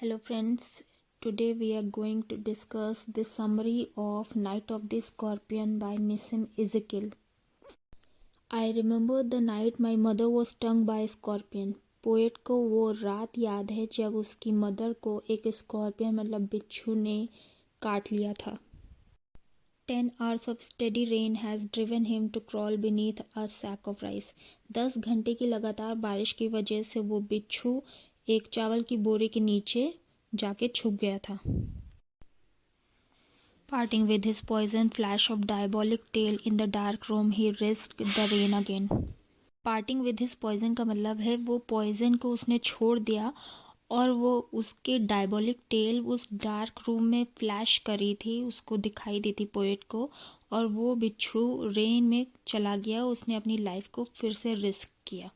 Hello friends, today we are going to discuss the summary of Night of the Scorpion by Nissim Ezekiel. I remember the night my mother was stung by a scorpion. Poet को वो रात याद है जब उसकी mother को एक scorpion मतलब बिच्छू ने काट लिया था. 10 hours of steady rain has driven him to crawl beneath a sack of rice. 10 घंटे की लगातार बारिश की वजह से वो बिच्छू एक चावल की बोरी के नीचे जाके छुप गया था. Parting with his poison flash of diabolic tail in the dark room, he risked the rain again. Parting with his poison का मतलब है वो poison को उसने छोड़ दिया और वो उसके डायबोलिक टेल उस डार्क रूम में फ्लैश करी थी, उसको दिखाई दी थी पोएट को, और वो बिच्छू रेन में चला गया. उसने अपनी लाइफ को फिर से रिस्क किया.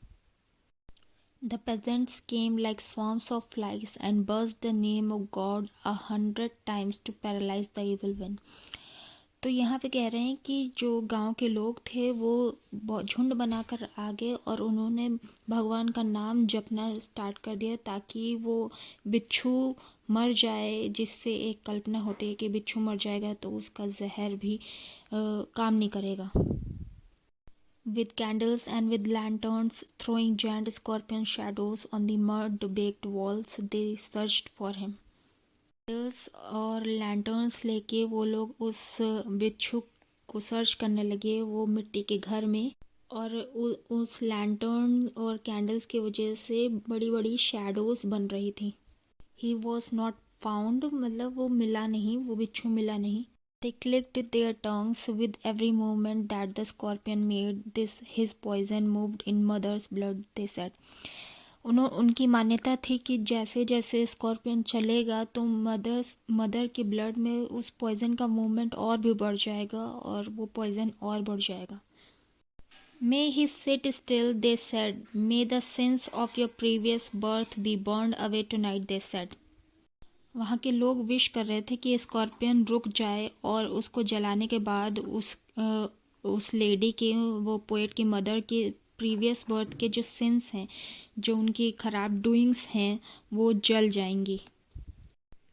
The peasants came like swarms of flies and buzzed the name of God 100 times to paralyze the evil one. तो यहाँ पे कह रहे हैं कि जो गांव के लोग थे वो झुंड बनाकर आ गए और उन्होंने भगवान का नाम जपना स्टार्ट कर दिया ताकि वो बिच्छू मर जाए, जिससे एक कल्पना होती है कि बिच्छू मर जाएगा तो उसका जहर भी काम नहीं करेगा. With candles and with lanterns, throwing giant scorpion shadows on the mud-baked walls, they searched for him. Candles और लैंटर्न्स लेके वो लोग उस बिच्छू को सर्च करने लगे वो मिट्टी के घर में, और उस लैंटर्न और कैंडल्स की वजह से बड़ी बड़ी शैडोज बन रही थी. ही वॉज नॉट फाउंड मतलब वो मिला नहीं, वो बिच्छू मिला नहीं. They clicked their tongues with every movement that the scorpion made. His poison moved in mother's blood, they said. उनकी मान्यता थी कि जैसे जैसे स्कॉर्पियन चलेगा तो मदर के ब्लड में उस पॉइजन का मूवमेंट और भी बढ़ जाएगा और वो पॉइजन और बढ़ जाएगा. May he sit still, they said. May the sins of your previous birth be burned away tonight, they said. वहाँ के लोग विश कर रहे थे कि स्कॉर्पियन रुक जाए और उसको जलाने के बाद उस लेडी के, वो पोएट की मदर के प्रीवियस बर्थ के जो सिंस हैं, जो उनकी ख़राब डूइंग्स हैं, वो जल जाएंगी.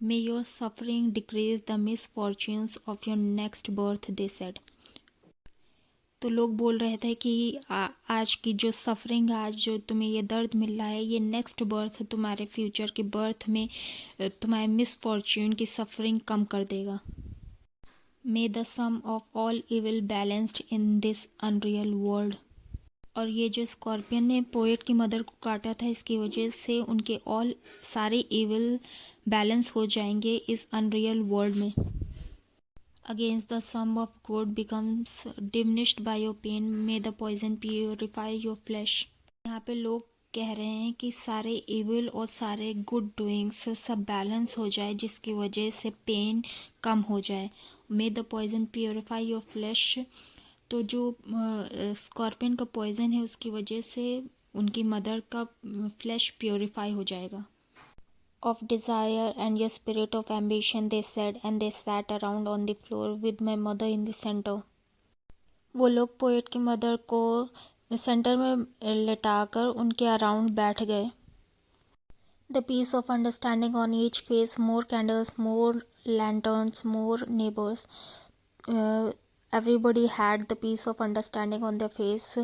May your suffering decrease the misfortunes of your next birth, they said. तो लोग बोल रहे थे कि आज की जो सफरिंग, आज जो तुम्हें ये दर्द मिल रहा है, ये नेक्स्ट बर्थ तुम्हारे फ्यूचर के बर्थ में तुम्हारे मिसफॉर्च्यून की सफरिंग कम कर देगा. May the sum of all evil balanced in this unreal world. और ये जो स्कॉर्पियन ने पोएट की मदर को काटा था, इसकी वजह से उनके ऑल सारे इविल बैलेंस हो जाएंगे इस अनरियल वर्ल्ड में. Against the sum of good becomes diminished by your pain. May the poison purify your flesh. यहाँ पे लोग कह रहे हैं कि सारे इविल और सारे गुड डूइंग्स सब बैलेंस हो जाए, जिसकी वजह से पेन कम हो जाए. May the poison purify your flesh. तो जो स्कॉर्पियन का पॉइजन है उसकी वजह से उनकी मदर का फ्लैश प्योरीफाई हो जाएगा. Of desire and your spirit of ambition, they said, and they sat around on the floor with my mother in the center. वो लोग पोएट की मदर को सेंटर में लेटाकर उनके अराउंड बैठ गए. The peace of understanding on each face, more candles, more lanterns, more neighbors. Everybody had the peace of understanding on their face,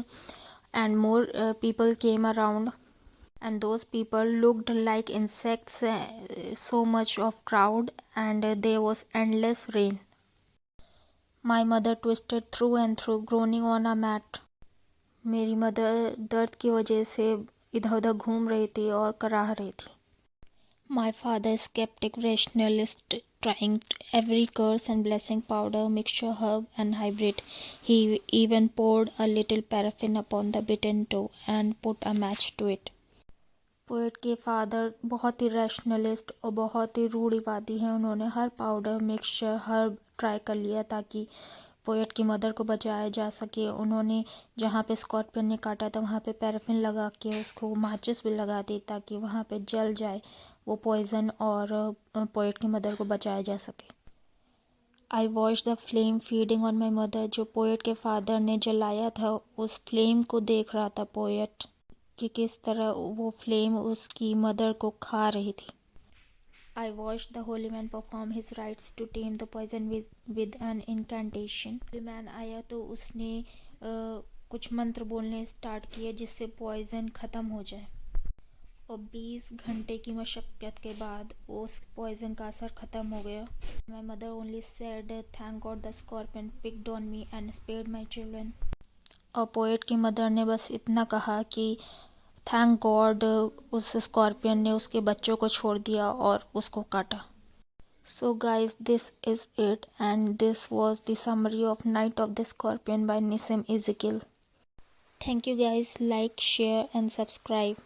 and more people came around. And those people looked like insects, so much of crowd, and there was endless rain. My mother twisted through and through, groaning on a mat. मेरी mother दर्द की वजह से इधर उधर घूम रही थी और कराह रही थी. My father, skeptic rationalist, trying every curse and blessing powder, mixture, herb and hybrid. He even poured a little paraffin upon the bitten toe and put a match to it. Poet के father बहुत ही rationalist और बहुत ही रूढ़िवादी हैं. उन्होंने हर powder, mixture, herb try कर लिया ताकि पोएट की मदर को बचाया जा सके. उन्होंने जहाँ पे स्कॉर्पियन ने काटा था वहाँ पे पैराफिन लगा के उसको माचिस भी लगा दी ताकि वहाँ पे जल जाए वो पॉइज़न और पोएट की मदर को बचाया जा सके. I watch the flame feeding on my mother. जो पोएट के फादर ने जलाया था उस फ्लेम को देख रहा था पोएट कि किस तरह वो फ्लेम उसकी मदर को खा रही थी. I watched the holy man perform his rites to tame the poison with an incantation. Holi man आया तो उसने कुछ मंत्र बोलने स्टार्ट किए जिससे पॉइजन ख़त्म हो जाए और 20 घंटे की मशक्क़त के बाद उस पॉइजन का असर ख़त्म हो गया. My mother only said thank God the scorpion picked on me and spared my children. और पोएट की मदर ने बस इतना कहा कि थैंक गॉड उस स्कॉर्पियन ने उसके बच्चों को छोड़ दिया और उसको काटा. So guys, this is it, and this was the summary of Night of the Scorpion by Nissim Ezekiel. Thank you guys, like, share and subscribe.